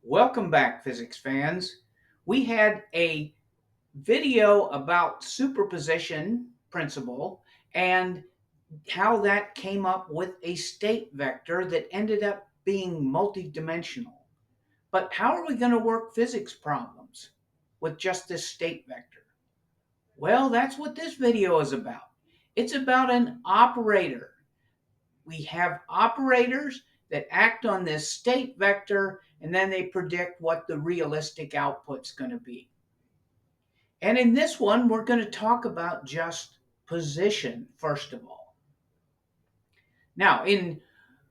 Welcome back, physics fans. We had a video about superposition principle and how that came up with a state vector that ended up being multidimensional. But how are we going to work physics problems with just this state vector? Well, that's what this video is about. It's about an operator. We have operators that act on this state vector and then they predict what the realistic output's going to be. And in this one, we're going to talk about just position, first of all. Now, in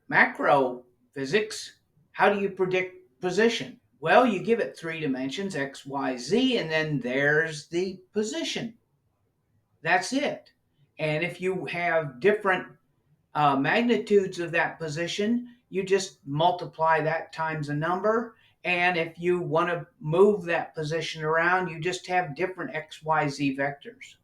macro physics, how do you predict position? Well, you give it three dimensions, x, y, z, and then there's the position. That's it. And if you have different magnitudes of that position, you just multiply that times a number. And if you want to move that position around, you just have different x, y, z vectors.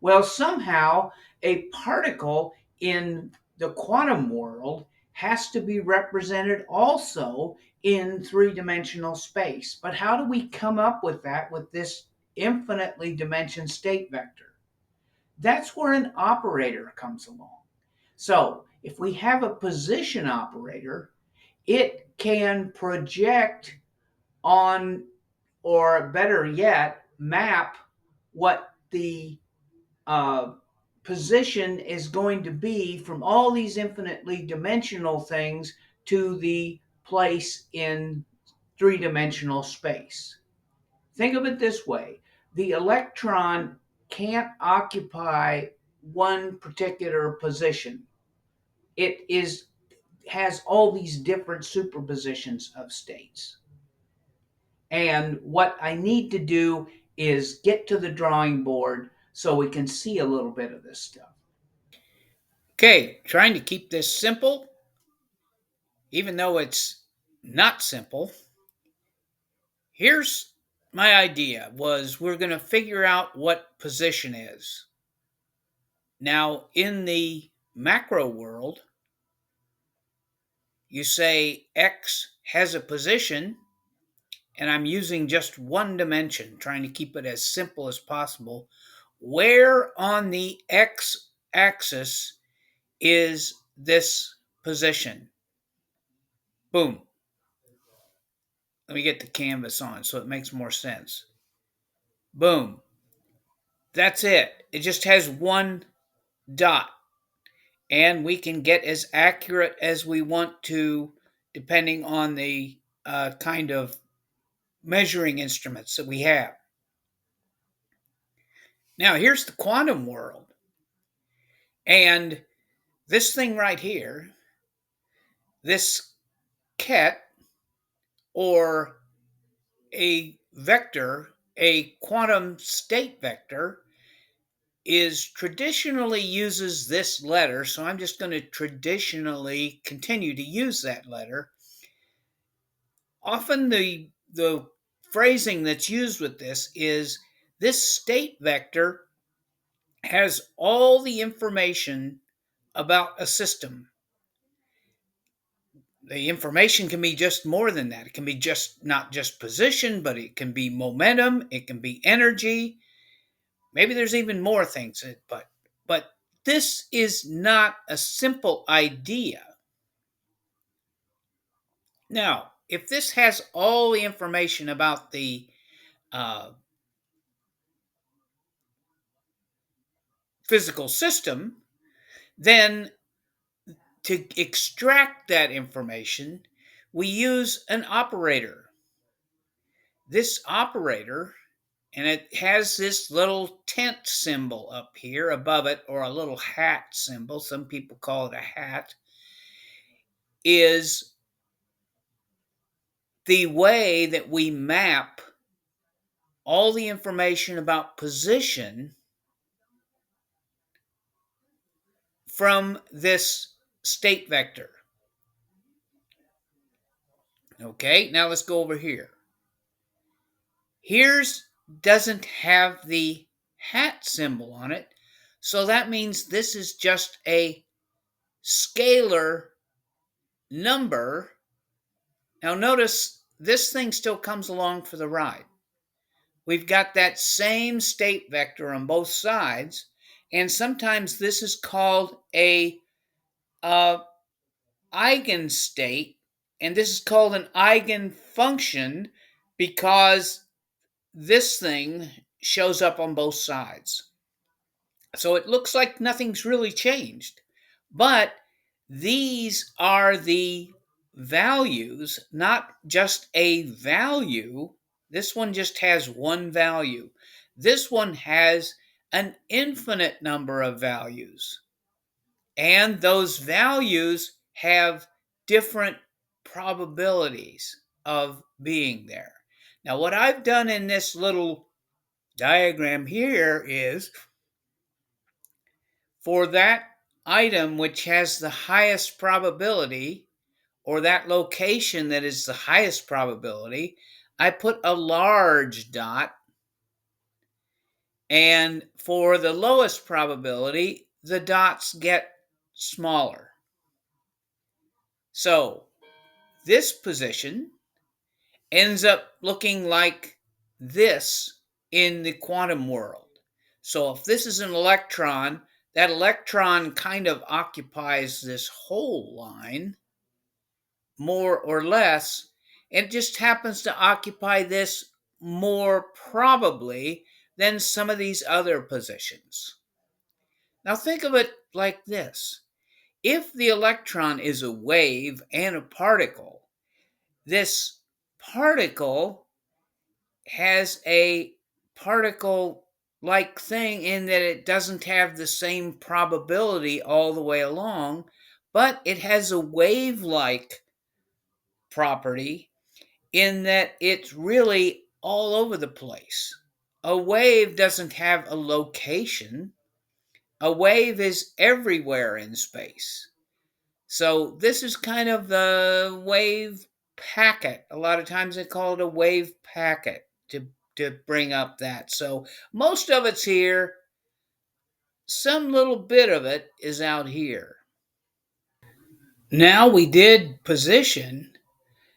Well, somehow a particle in the quantum world has to be represented also in three-dimensional space. But how do we come up with that with this infinitely dimensioned state vector? That's where an operator comes along. So if we have a position operator, it can project on, or better yet, map what the uh, position is going to be from all these infinitely dimensional things to the place in three-dimensional space. Think of it this way: the electron can't occupy one particular position. It has all these different superpositions of states. And what I need to do is get to the drawing board so we can see a little bit of this stuff. Okay, trying to keep this simple, even though it's not simple. Here's my idea was we're going to figure out what position is. Now, in the macro world, you say X has a position, and I'm using just one dimension, trying to keep it as simple as possible. Where on the X axis is this position? Boom. Let me get the canvas on so it makes more sense. Boom. That's it. It just has one dot. And we can get as accurate as we want to, depending on the kind of measuring instruments that we have. Now, here's the quantum world. And this thing right here, this ket, or a vector, a quantum state vector, is traditionally uses this letter, so I'm just going to traditionally continue to use that letter. Often the phrasing that's used with this state vector has all the information about a system. The information can be just more than that. It can be just not just position, but it can be momentum, it can be energy. Maybe there's even more things, but this is not a simple idea. Now, if this has all the information about the uh, physical system, then to extract that information, we use an operator. This operator, and it has this little tent symbol up here above it, or a little hat symbol, some people call it a hat, is the way that we map all the information about position from this state vector. Okay, now let's go over here. Here's doesn't have the hat symbol on it, so that means this is just a scalar number. Now notice this thing still comes along for the ride. We've got that same state vector on both sides, and sometimes this is called a eigenstate, and this is called an eigenfunction because this thing shows up on both sides. So it looks like nothing's really changed, but these are the values, not just a value. This one just has one value. This one has an infinite number of values. And those values have different probabilities of being there. Now, what I've done in this little diagram here is for that item which has the highest probability, or that location that is the highest probability, I put a large dot. And for the lowest probability, the dots get smaller. So this position ends up looking like this in the quantum world. So if this is an electron, that electron kind of occupies this whole line, more or less. It just happens to occupy this more probably than some of these other positions. Now think of it like this. If the electron is a wave and a particle, this particle has a particle like thing in that it doesn't have the same probability all the way along, but it has a wave like property in that it's really all over the place. A wave doesn't have a location, a wave is everywhere in space. So this is kind of the wave packet. A lot of times they call it a wave packet to bring up that. So most of it's here. Some little bit of it is out here. Now we did position.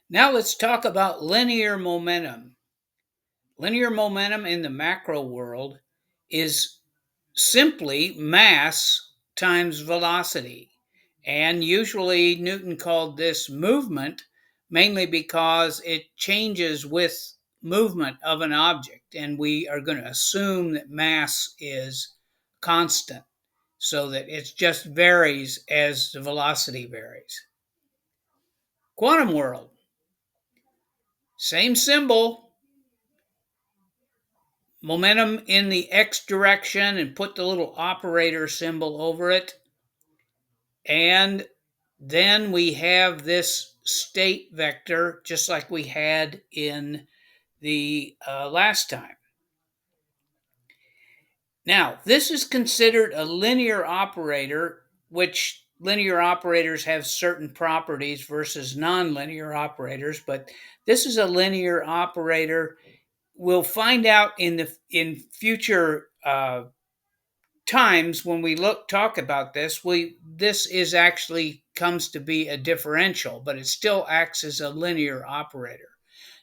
Now let's talk about linear momentum. Linear momentum in the macro world is simply mass times velocity. And usually Newton called this movement, mainly because it changes with movement of an object. And we are going to assume that mass is constant, so that it just varies as the velocity varies. Quantum world, same symbol, momentum in the x direction, and put the little operator symbol over it. And then we have this state vector, just like we had in the last time. Now, this is considered a linear operator, which linear operators have certain properties versus nonlinear operators, but this is a linear operator. We'll find out in future times when we talk about this, this is actually comes to be a differential, but it still acts as a linear operator.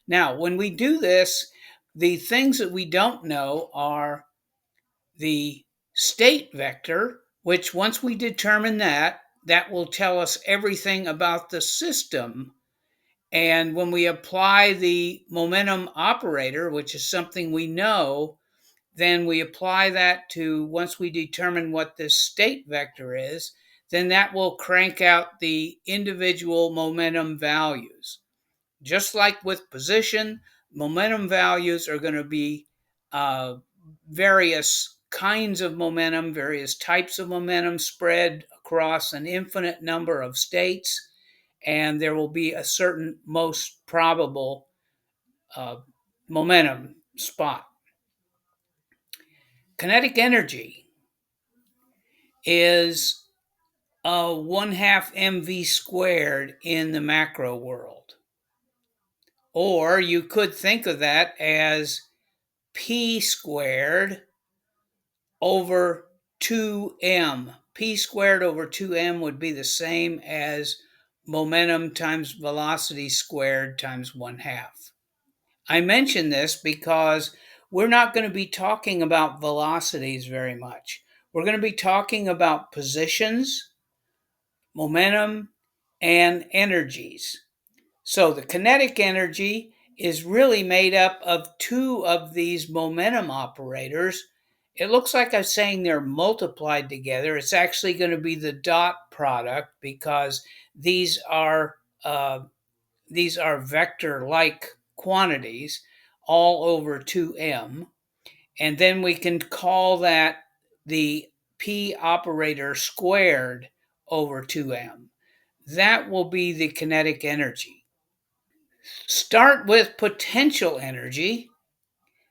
Now, when we do this, the things that we don't know are the state vector, which once we determine that, that will tell us everything about the system. And when we apply the momentum operator, which is something we know, then we apply that to, once we determine what this state vector is, then that will crank out the individual momentum values. Just like with position, momentum values are going to be various kinds of momentum, various types of momentum spread across an infinite number of states, and there will be a certain most probable momentum spot. Kinetic energy is a 1/2 mv squared in the macro world. Or you could think of that as p squared over 2m. P squared over 2m would be the same as momentum times velocity squared times 1/2. I mention this because we're not going to be talking about velocities very much. We're going to be talking about positions, momentum, and energies. So the kinetic energy is really made up of two of these momentum operators. It looks like I'm saying they're multiplied together. It's actually going to be the dot product because these are uh, these are vector-like quantities all over 2m. And then we can call that the p operator squared over 2m. That will be the kinetic energy. Start with potential energy.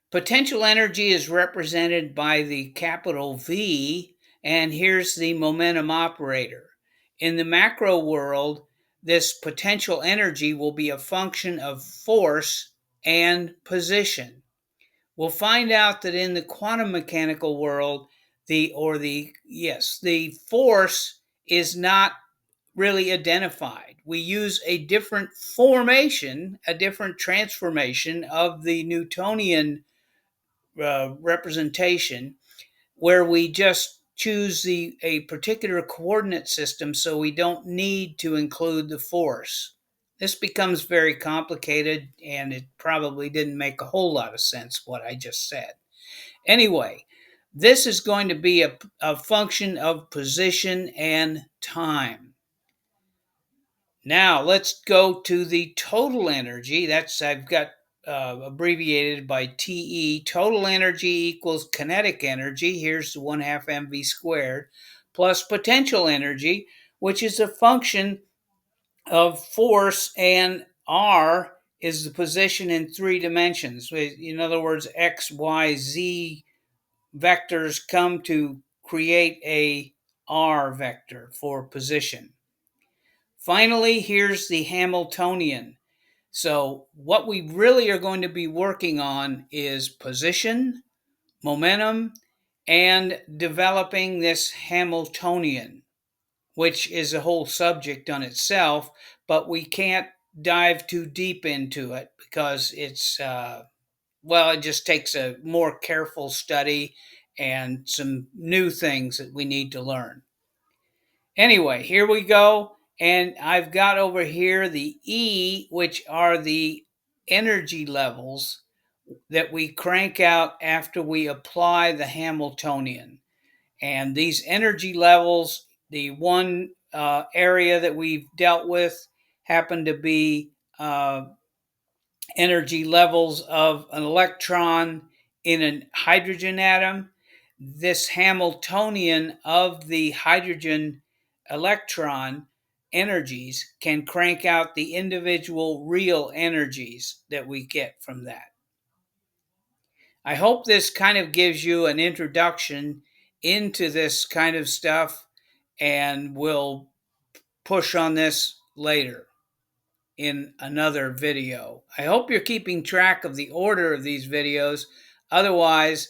Potential energy is represented by the capital V, and here's the momentum operator. In the macro world, this potential energy will be a function of force and position. We'll find out that in the quantum mechanical world, the force is not really identified. We use a different formation, a different transformation of the Newtonian representation, where we just choose a particular coordinate system so we don't need to include the force. This becomes very complicated, and it probably didn't make a whole lot of sense what I just said. Anyway, this is going to be a function of position and time. Now let's go to the total energy. That's I've got abbreviated by TE. Total energy equals kinetic energy. Here's the 1/2 mv squared plus potential energy, which is a function of force, and R is the position in 3 dimensions. In other words, X, Y, Z vectors come to create a R vector for position. Finally, here's the Hamiltonian. So what we really are going to be working on is position, momentum, and developing this Hamiltonian, which is a whole subject on itself, but we can't dive too deep into it because it's, it just takes a more careful study and some new things that we need to learn. Anyway, here we go. And I've got over here the E, which are the energy levels that we crank out after we apply the Hamiltonian. And these energy levels, the one area that we've dealt with happen to be energy levels of an electron in a hydrogen atom. This Hamiltonian of the hydrogen electron energies can crank out the individual real energies that we get from that. I hope this kind of gives you an introduction into this kind of stuff, and we'll push on this later in another video. I hope you're keeping track of the order of these videos. Otherwise,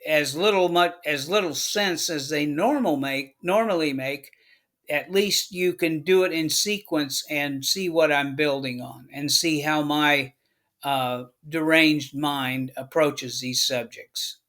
as little sense as they normally make, at least you can do it in sequence and see what I'm building on and see how my deranged mind approaches these subjects.